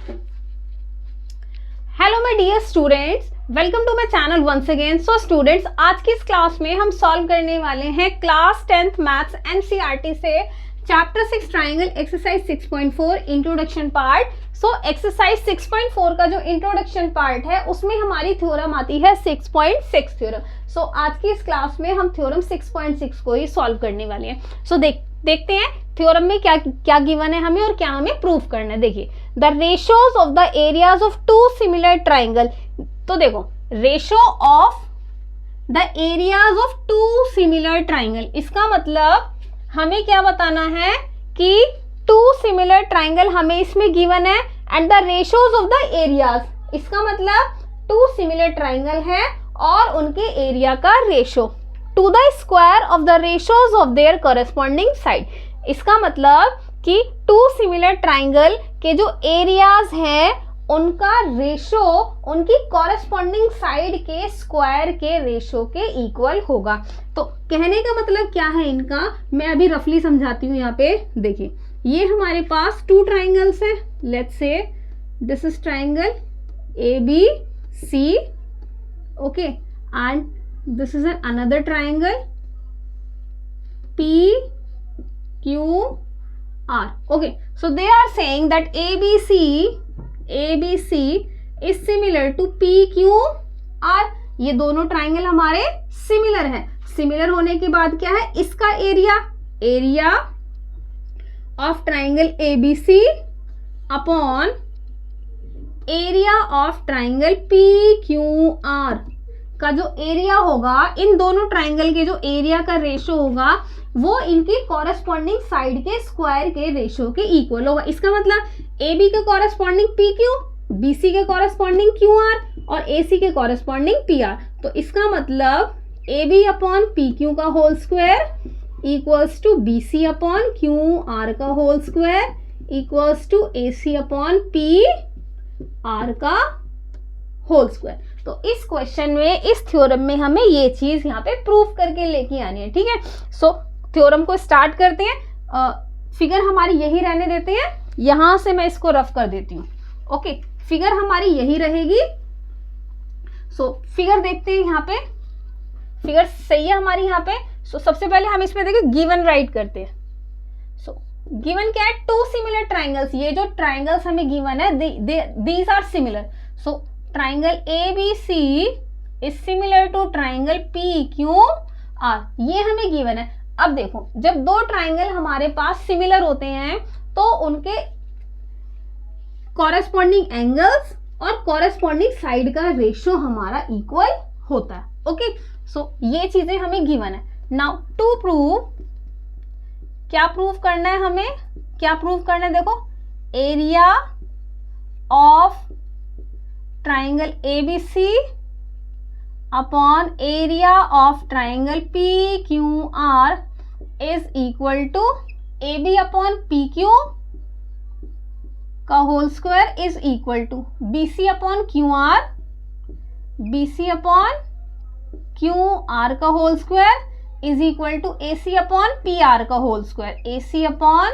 Hello my dear students, welcome to my channel once again. So students, आज की इस class में हम सॉल्व करने वाले हैं क्लास 10th मैथ्स एनसीईआरटी से chapter 6 triangle exercise 6.4 introduction part. So exercise 6.4 का जो इंट्रोडक्शन पार्ट है उसमें हमारी थ्योरम आती है 6.6 थ्योरम। सो आज की इस क्लास में हम थ्योरम 6.6 को ही सॉल्व करने वाले हैं। सो देखते हैं थ्योरम में क्या क्या गिवन है हमें और क्या हमें प्रूव करना है। देखिए, the ratios of the areas of two similar triangle. तो देखो, ratio of the areas of two similar triangle, इसका मतलब हमें क्या बताना है कि टू सिमिलर ट्राइंगल हमें इसमें गिवन है and the ratios of the areas, इसका मतलब टू सिमिलर ट्राइंगल है और उनके एरिया का ratio two the square of the ratios of their corresponding side. इसका मतलब कि टू सिमिलर ट्राइंगल के जो एरियाज हैं उनका रेशो उनकी कॉरेस्पॉन्डिंग साइड के स्क्वायर के रेशो के इक्वल होगा। तो कहने का मतलब क्या है इनका, मैं अभी रफली समझाती हूँ। यहाँ पे देखिए, ये हमारे पास टू ट्राइंगल्स हैं। Let's say this is triangle ABC, okay, and this is another triangle PQR. Okay, so they are saying that ABC is similar to PQR. ये दोनों ट्राइंगल हमारे सिमिलर हैं। सिमिलर होने के बाद क्या है, इसका area of triangle ABC upon area of triangle PQR का जो एरिया होगा, इन दोनों ट्राइंगल के जो एरिया का रेशो होगा वो इनके कॉरेस्पॉन्डिंग साइड के स्क्वायर के रेशो के इक्वल होगा। इसका मतलब AB के कॉरेस्पॉन्डिंग PQ, BC के कॉरेस्पॉन्डिंग QR और AC के कॉरेस्पॉन्डिंग PR। तो इसका मतलब AB अपॉन PQ का whole square equals to BC upon QR का whole square equals to AC upon PR का होल स्क्वायर। तो इस क्वेश्चन में, इस थ्योरम में हमें ये चीज यहाँ पे प्रूफ करके लेके आनी है, ठीक है। सो थ्योरम को स्टार्ट करते हैं। फिगर हमारी यही रहने देते हैं, यहां से मैं इसको रफ कर देती हूँ। ओके, फिगर हमारी यही रहेगी। सो फिगर देखते हैं, यहाँ पे फिगर सही है हमारी यहाँ पे। सो सबसे पहले हम इसमें देखिए गिवन राइट करते हैं। सो गिवन क्या है, टू सिमिलर ट्राइंगल्स। ये जो ट्राइंगल्स हमें गिवन है these are similar. So triangle ABC is similar to triangle PQR, ये हमें गिवन है। अब देखो, जब दो ट्राइंगल हमारे पास सिमिलर होते हैं तो उनके कॉरेस्पॉन्डिंग एंगल्स और कॉरेस्पॉन्डिंग साइड का रेशो हमारा इक्वल होता है। ओके, सो ये चीजें हमें गिवन है। नाउ टू प्रूव, क्या प्रूव करना है हमें, क्या प्रूव करना है, देखो, area of triangle ABC upon area of triangle PQR is equal to AB upon PQ का whole square is equal to BC upon QR, BC upon QR का whole square is equal to AC upon PR का whole square, AC upon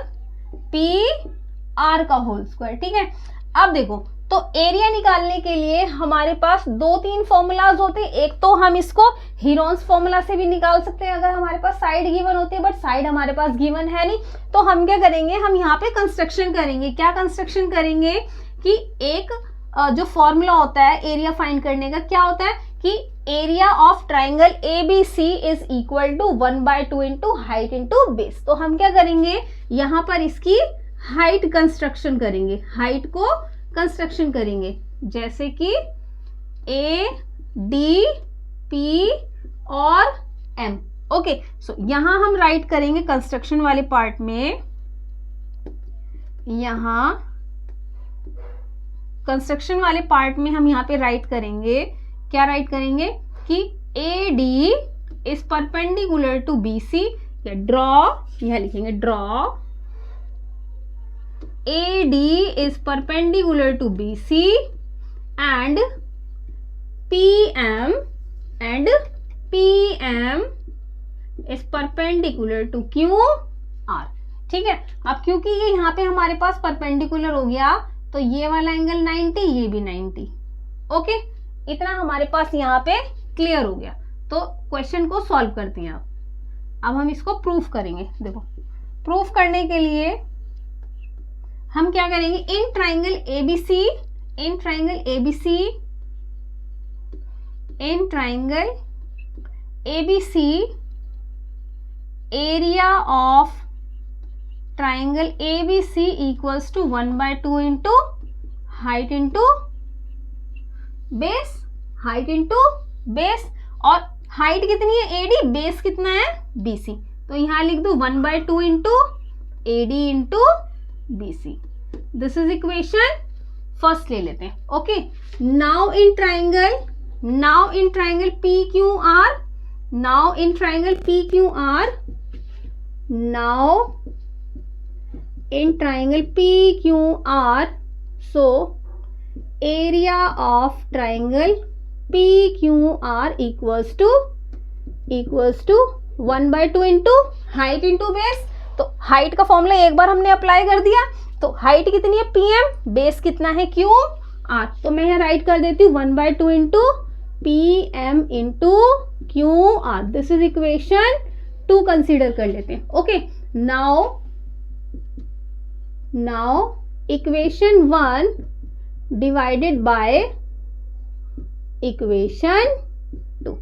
PR का whole square, ठीक है। अब देखो, तो area निकालने के लिए हमारे पास दो तीन फॉर्मूलाज होते हैं। एक तो हम इसको हीरोन्स फॉर्मूला से भी निकाल सकते हैं अगर हमारे पास साइड गिवन होती है, बट साइड हमारे पास गिवन है नहीं। तो हम क्या करेंगे, हम यहाँ पे कंस्ट्रक्शन करेंगे। क्या कंस्ट्रक्शन करेंगे कि एक जो फॉर्मूला होता है एरिया फाइंड करने का, क्या होता है कि area of triangle ABC is equal to 1/2 into height into base. तो हम क्या करेंगे, यहाँ पर इसकी हाइट कंस्ट्रक्शन करेंगे, हाइट को कंस्ट्रक्शन करेंगे, जैसे कि ADP और M। ओके, सो यहां हम राइट करेंगे कंस्ट्रक्शन वाले पार्ट में, यहां कंस्ट्रक्शन वाले पार्ट में हम यहाँ पे राइट करेंगे, क्या राइट करेंगे कि AD is perpendicular to BC, या ड्रॉ, यह लिखेंगे draw AD is perpendicular to BC and PM is perpendicular to QR। ठीक है, अब क्योंकि ये यहाँ पे हमारे पास परपेंडिकुलर हो गया तो ये वाला एंगल 90, ये भी 90। ओके, इतना हमारे पास यहाँ पे क्लियर हो गया। तो क्वेश्चन को सॉल्व करते हैं अब हम इसको प्रूफ करेंगे। देखो, प्रूफ करने के लिए हम क्या करेंगे, in triangle ABC, in triangle ABC, in triangle ABC, area of triangle ABC equals to 1/2 into height into base, height into base, और हाइट कितनी है एडी, बेस कितना है बीसी। तो यहां लिख दू 1/2 into AD into BC. This is equation first ले लेते हैं। Okay, now in triangle, now in triangle P Q R, now in triangle P Q R, now in triangle PQR, so area of triangle PQR equals to 1/2 into height into base। तो height का formula एक बार हमने apply कर दिया, तो height कितनी है PM, base कितना है QR। तो मैं यहाँ राइट कर देती हूँ 1/2 into PM into QR। This is equation 2 consider कर लेते हैं। Okay, now equation 1 divided by equation 2,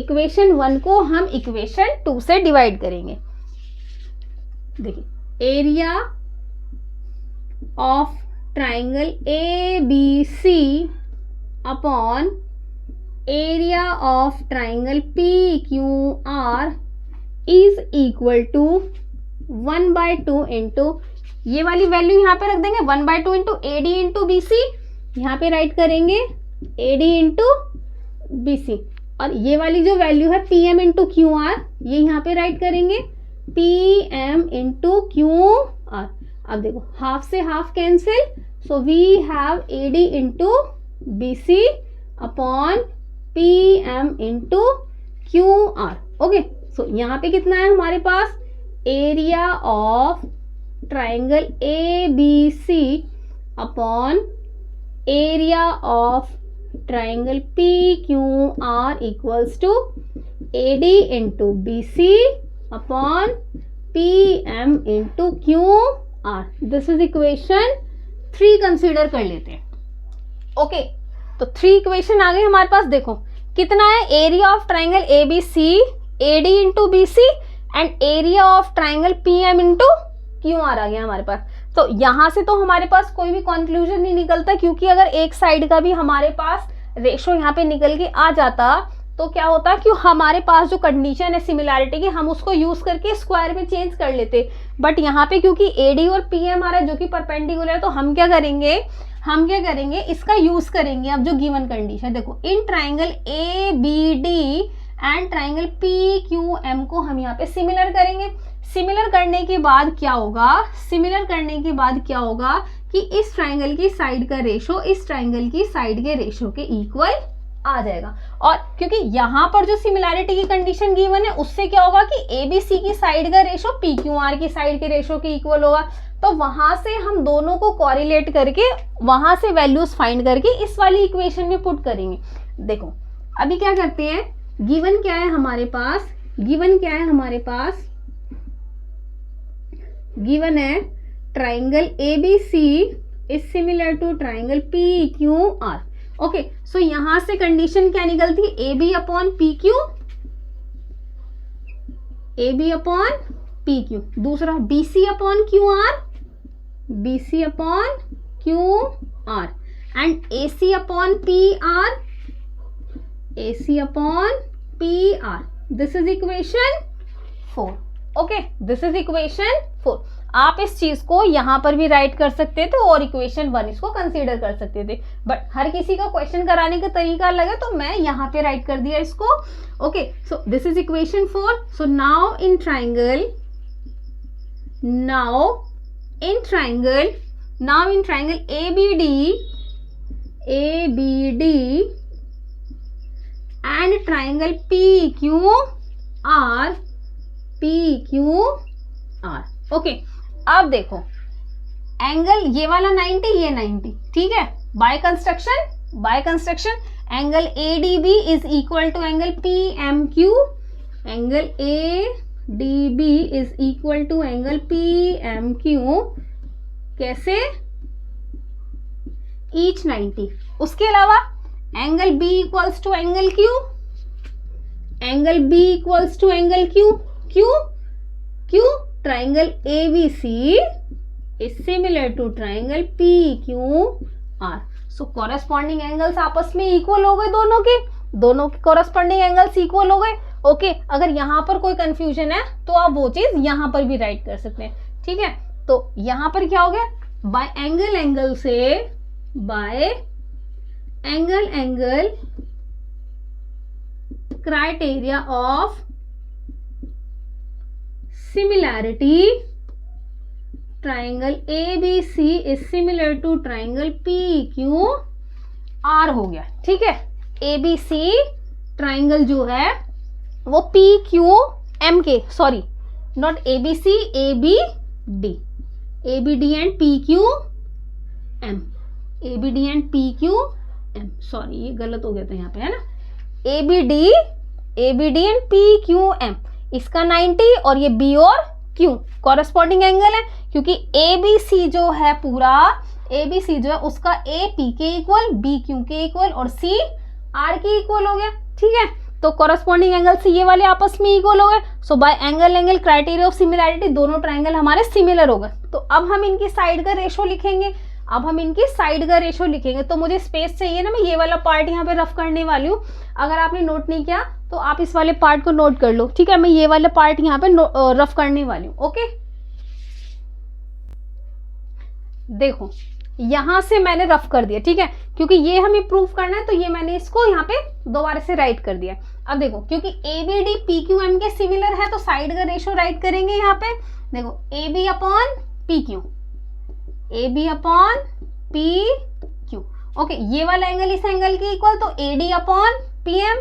equation 1 को हम equation 2 से डिवाइड करेंगे। देखिए, area of triangle ABC upon area of triangle PQR is equal to 1/2 into, ये वाली वैल्यू यहाँ पे रख देंगे 1/2 इंटू AD इंटू BC, यहाँ पे राइट करेंगे AD इंटू BC, और ये वाली जो वैल्यू है PM इंटू QR, ये यहाँ पे राइट करेंगे PM इंटू QR। अब देखो, हाफ से half cancel, so we have AD into BC upon PM into QR। Okay, so यहाँ पे कितना है हमारे पास, area of triangle ABC upon area of triangle PQR equals to AD into BC upon PM into QR। This is equation 3 consider कर लेते हैं। Okay, तो 3 इक्वेशन आ गए हमारे पास। देखो कितना है, area of triangle ABC AD into BC and area of triangle PM into QR आ गया हमारे पास। तो यहां से तो हमारे पास कोई भी कंक्लूजन नहीं निकलता, क्योंकि अगर एक साइड का भी हमारे पास रेशो यहाँ पे निकल के आ जाता तो क्या होता कि हमारे पास जो कंडीशन है सिमिलैरिटी की, हम उसको यूज करके स्क्वायर में चेंज कर लेते। बट यहाँ पे क्योंकि AD और PM आ रहा है जो कि परपेंडिकुलर है, तो हम क्या करेंगे, इसका यूज करेंगे। अब जो गिवन कंडीशन देखो, in triangle ABD and triangle PQM को हम यहाँ पे सिमिलर करेंगे। सिमिलर करने के बाद क्या होगा, कि इस ट्राइंगल की साइड का रेशो इस ट्राइंगल की साइड के रेशो के इक्वल आ जाएगा। और क्योंकि यहाँ पर जो सिमिलैरिटी की कंडीशन गिवन है, उससे क्या होगा कि ABC की साइड का रेशो PQR की साइड के रेशो के इक्वल होगा। तो वहां से हम दोनों को कोरिलेट करके वहां से वैल्यूज फाइंड करके इस वाली इक्वेशन में पुट करेंगे। देखो अभी क्या करते हैं, गिवन क्या है हमारे पास, गिवन है triangle ABC is similar to triangle PQR। Okay, so यहां से कंडीशन क्या निकलती है, AB अपॉन PQ, दूसरा BC upon QR and AC upon PR। This is equation 4। Okay, this is equation 4। आप इस चीज को यहां पर भी राइट कर सकते थे और इक्वेशन 1 इसको कंसीडर कर सकते थे, बट हर किसी का क्वेश्चन कराने का तरीका अलग है, तो मैं यहां पे राइट कर दिया इसको। Okay, so this is equation 4। So now in triangle ABD and triangle PQR। Okay, अब देखो एंगल ये वाला 90, ये 90, ठीक है। By construction angle ADB is equal to angle PMQ, angle ADB is equal to angle PMQ, कैसे, each 90। उसके अलावा angle B equals to angle Q, angle B equals to angle Q, triangle ABC is similar to triangle PQR. So corresponding angles आपस में equal हो गए, दोनों के corresponding angles equal हो गए। ओके, अगर यहाँ पर कोई कंफ्यूजन है तो आप वो चीज यहाँ पर भी राइट कर सकते हैं, ठीक है। तो यहाँ पर क्या हो गया, बाय एंगल से, by angle criteria of similarity triangle ABC is similar to triangle PQR हो गया, ठीक है। ABC ट्राइंगल जो है वो PQM के, sorry not ABC, ABD and PQM, ABD and PQM, sorry ये गलत हो गया था यहाँ पे, है ना। ABD एंड PQM, इसका 90 और ये B और Q कॉरेस्पॉन्डिंग एंगल है, क्योंकि ABC जो है पूरा, ABC जो है उसका A P के इक्वल, B Q के इक्वल और C R के इक्वल हो गया, ठीक है। तो कॉरेस्पॉन्डिंग एंगल से ये वाले आपस में इक्वल हो गए। So by angle criteria of similarity दोनों ट्राइंगल हमारे सिमिलर हो गए। तो अब हम इनकी साइड का रेशो लिखेंगे, तो मुझे स्पेस चाहिए ना, मैं ये वाला पार्ट यहाँ पे रफ करने वाली हूँ। अगर आपने नोट नहीं किया तो आप इस वाले पार्ट को नोट कर लो, ठीक है। मैं ये वाला पार्ट यहाँ पे रफ करने वाली हूँ, ओके। देखो यहां से मैंने रफ कर दिया, ठीक है, क्योंकि ये हमें प्रूफ करना है, तो ये मैंने इसको यहाँ पे दोबारा से राइट कर दिया। अब देखो, क्योंकि ABD PQM के सिमिलर है तो साइड का रेशो राइट करेंगे यहाँ पे। देखो AB अपॉन PQ, ओके। ये वाला एंगल इस एंगल के इक्वल, तो AD अपॉन PM।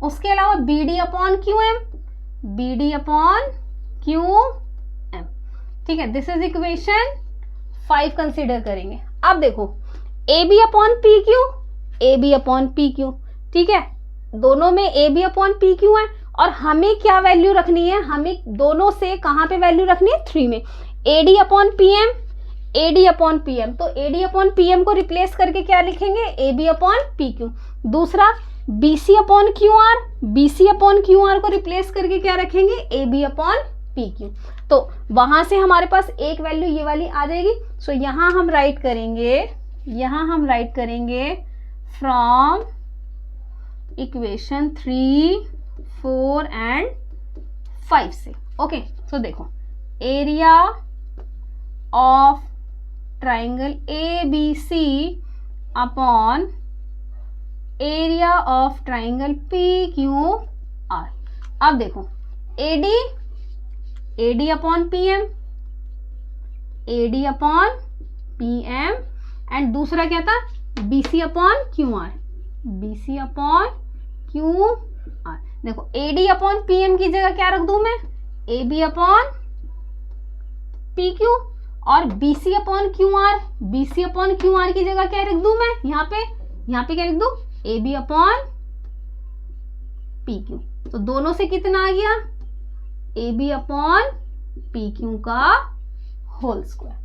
उसके अलावा BD अपॉन QM, ठीक है। दिस इज इक्वेशन 5 कंसीडर करेंगे। अब देखो AB अपॉन PQ, ठीक है, दोनों में AB अपॉन PQ है, और हमें क्या वैल्यू रखनी है, हमें दोनों से कहाँ पे वैल्यू रखनी है, 3 में। AD अपॉन PM, तो AD अपॉन PM को रिप्लेस करके क्या लिखेंगे, AB अपॉन PQ। दूसरा BC अपॉन QR को रिप्लेस करके क्या रखेंगे, AB अपॉन PQ। तो वहां से हमारे पास एक वैल्यू ये वाली आ जाएगी। सो यहां हम राइट करेंगे फ्रॉम इक्वेशन 3, 4 एंड 5 से, ओके। सो देखो area of triangle ABC upon area of triangle PQR। अब देखो AD अपॉन PM एंड दूसरा क्या था, BC अपॉन QR। देखो AD अपॉन PM की जगह क्या रख दूं मैं, AB अपॉन PQ, और BC अपॉन QR की जगह क्या रख दूं मैं, यहाँ पे क्या रख दूं, AB अपॉन PQ। तो दोनों से कितना आ गया, AB अपॉन PQ का होल स्क्वायर,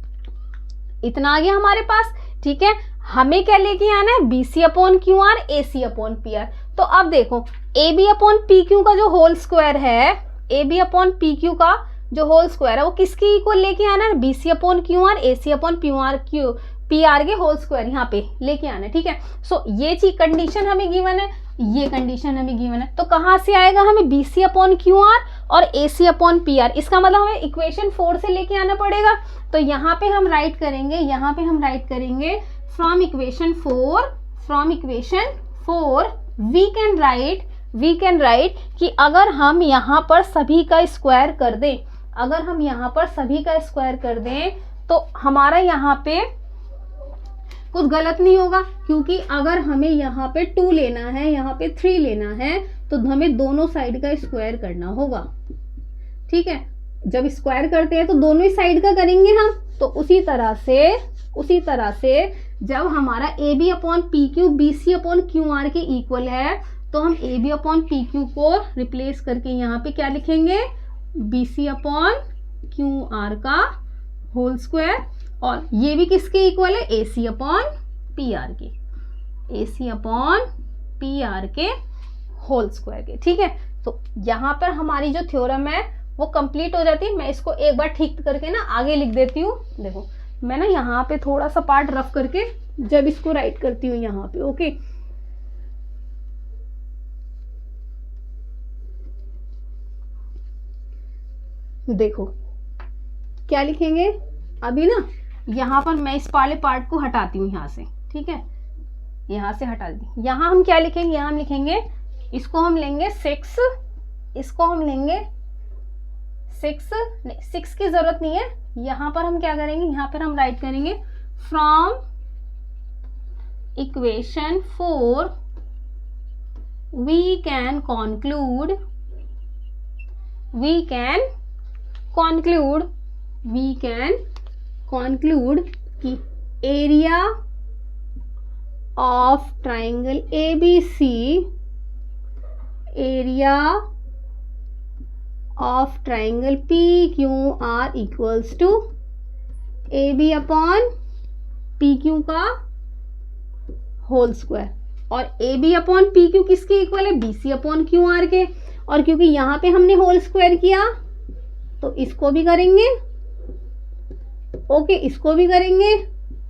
इतना आ गया हमारे पास, ठीक है। हमें क्या लेके आना है, BC upon QR, AC upon PR। तो अब देखो AB अपॉन PQ का जो होल स्क्वायर है, AB अपॉन PQ का जो होल स्क्वायर है वो किसके इक्वल लेके आना है, BC upon QR, AC upon PR के होल स्क्वायर यहाँ पे लेके आना है, ठीक है। सो ये चीज कंडीशन हमें गिवन है, ये कंडीशन हमें गिवन है, तो कहाँ से आएगा, हमें BC अपॉन QR और AC अपॉन PR। इसका मतलब हमें इक्वेशन 4 से लेके आना पड़ेगा। तो यहाँ पे हम राइट करेंगे from equation 4 we can write कि अगर हम यहाँ पर सभी का स्क्वायर कर दें, तो हमारा यहाँ पे कुछ गलत नहीं होगा, क्योंकि अगर हमें यहाँ पे 2 लेना है, यहाँ पे 3 लेना है, तो हमें दोनों साइड का स्क्वायर करना होगा, ठीक है। जब स्क्वायर करते हैं तो दोनों ही साइड का करेंगे हम, तो उसी तरह से जब हमारा A B upon P Q B C upon Q R के इक्वल है, तो हम A B upon P Q को रिप्लेस करके यहाँ पे क्या लिखेंगे, B C upon Q R का होल स्क्वायर, और ये भी किसके इक्वल है, A C upon P R के, A C upon P R के होल स्क्वायर के। ठीक है, तो यहाँ पर हमारी जो थ्योरम है वो कंप्लीट हो जाती है। मैं इसको एक बार ठीक करके ना आगे लिख देती हूँ। देखो मैं ना यहाँ पे थोड़ा सा पार्ट रफ करके जब इसको राइट करती हूँ यहाँ पे, ओके। देखो क्या लिखेंगे अभी ना, यहाँ पर मैं इस वाले पार्ट को हटाती हूँ यहाँ से, ठीक है, यहाँ से हटा दी। यहाँ हम क्या लिखेंगे, यहाँ हम लिखेंगे, इसको हम लेंगे 6, इसको हम लेंगे 6, नहीं 6 की जरूरत नहीं है। यहाँ पर हम क्या करेंगे, यहाँ पर हम राइट करेंगे from equation 4 we can conclude कि area of triangle ABC, area of triangle PQR equals to AB upon PQ का होल स्क्वायर, और AB अपॉन PQ किसके इक्वल है, BC अपॉन QR के। और क्योंकि यहाँ पे हमने होल स्क्वायर किया तो इसको भी करेंगे, ओके, इसको भी करेंगे,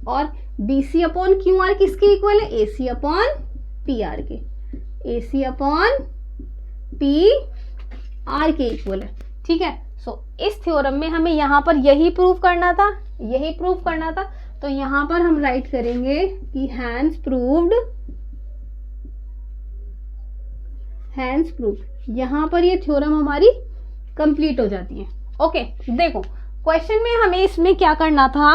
और BC अपॉन QR किसके इक्वल है, AC अपॉन PR के, AC अपॉन PR के इक्वल है। ठीक है, सो इस थ्योरम में हमें यहाँ पर यही प्रूव करना था, तो यहाँ पर हम राइट करेंगे कि हैंस प्रूव्ड, यहाँ पर ये थ्योरम हमारी कंप्लीट हो जाती है। ओके, देखो क्वेश्चन में हमें इसमें क्या करना था,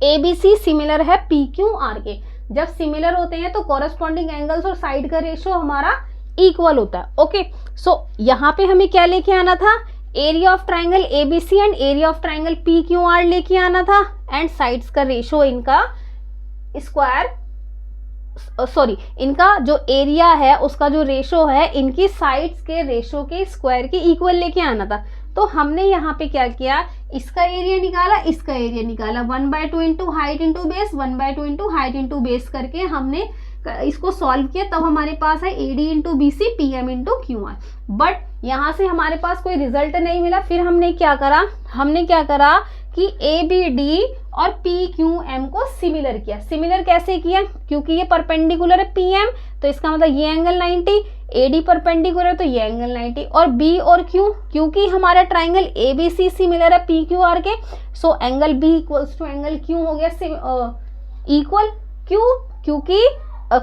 ABC सिमिलर है PQR के। जब सिमिलर होते हैं तो कॉरेस्पॉन्डिंग एंगल्स और साइड का रेशियो हमारा इक्वल होता है। ओके, सो यहाँ पे हमें क्या लेके आना था, area of triangle ABC and area of triangle PQR लेके आना था, एंड साइड्स का रेशियो इनका स्क्वायर, सॉरी इनका जो एरिया है उसका जो रेशो है इनकी साइड्स के रेशो के स्क्वायर के इक्वल लेके आना था। तो हमने यहाँ पे क्या किया, इसका एरिया निकाला, इसका एरिया निकाला, 1/2 into height into base, 1/2 into height into base करके हमने इसको सॉल्व किया। तब हमारे पास है AD into BC PM into QR। But यहाँ से हमारे पास कोई रिजल्ट नहीं मिला। फिर हमने क्या करा कि ABD और PQM को सिमिलर किया। सिमिलर कैसे किया, क्योंकि ये परपेंडिकुलर है PM, तो इसका मतलब ये एंगल 90, AD परपेंडिकुलर है तो ये एंगल 90, और B और Q, क्योंकि हमारा ट्राइंगल ABC सिमिलर है PQR के, so angle B equals to angle Q हो गया इक्वल। क्यों, क्योंकि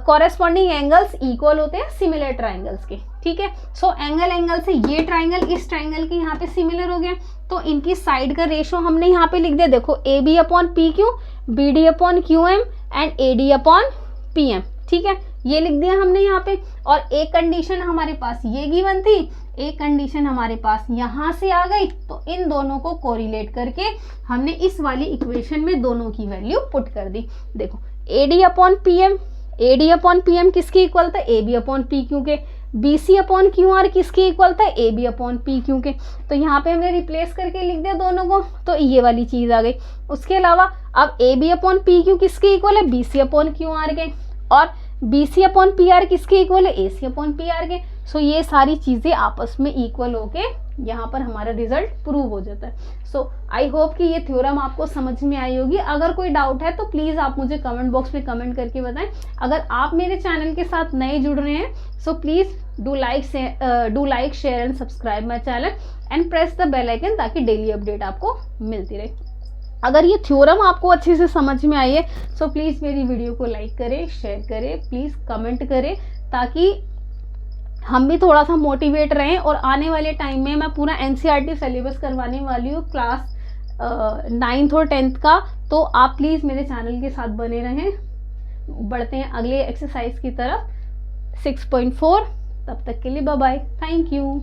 कॉरेस्पॉन्डिंग एंगल्स इक्वल होते हैं सिमिलर ट्राइंगल्स के। ठीक है, सो एंगल से ये ट्राइंगल इस ट्राइंगल के यहाँ पे सिमिलर हो गया, तो इनकी साइड का रेशो हमने यहाँ पे लिख दिया। देखो AB upon PQ, BD upon QM and AD upon PM। ठीक है, ये लिख दिया हमने यहाँ पे। और एक कंडीशन हमारे पास ये गिवन थी, एक कंडीशन हमारे पास यहाँ से आ गई, तो इन दोनों को कोरिलेट करके हमने इस वाली इक्वेशन में दोनों की वैल्यू पुट कर दी। देखो AD अपॉन PM किसके इक्वल था, AB अपॉन PQ के। BC अपॉन QR किसके इक्वल था, AB अपॉन PQ के। तो यहाँ पे हमने रिप्लेस करके लिख दिया दोनों को, तो ये वाली चीज आ गई। उसके अलावा अब AB अपॉन PQ किसके इक्वल है, BC अपॉन QR के, और BC अपॉन PR किसके इक्वल है, AC अपॉन PR के। सो ये सारी चीजें आपस में इक्वल होके यहाँ पर हमारा रिजल्ट प्रूव हो जाता है। सो आई होप कि ये थ्योरम आपको समझ में आई होगी। अगर कोई डाउट है तो प्लीज़ आप मुझे कमेंट बॉक्स में कमेंट करके बताएं। अगर आप मेरे चैनल के साथ नए जुड़ रहे हैं so please do like share and subscribe my channel and press the bell icon, ताकि डेली अपडेट आपको मिलती रहे। अगर ये थ्योरम आपको अच्छे से समझ में आई है सो प्लीज़ मेरी वीडियो को लाइक करें, शेयर करें, प्लीज़ कमेंट करें, ताकि हम भी थोड़ा सा मोटिवेट रहें। और आने वाले टाइम में मैं पूरा NCERT सिलेबस करवाने वाली हूँ क्लास 9th और 10th का, तो आप प्लीज़ मेरे चैनल के साथ बने रहें। बढ़ते हैं अगले एक्सरसाइज की तरफ 6.4। तब तक के लिए बाय बाय, थैंक यू।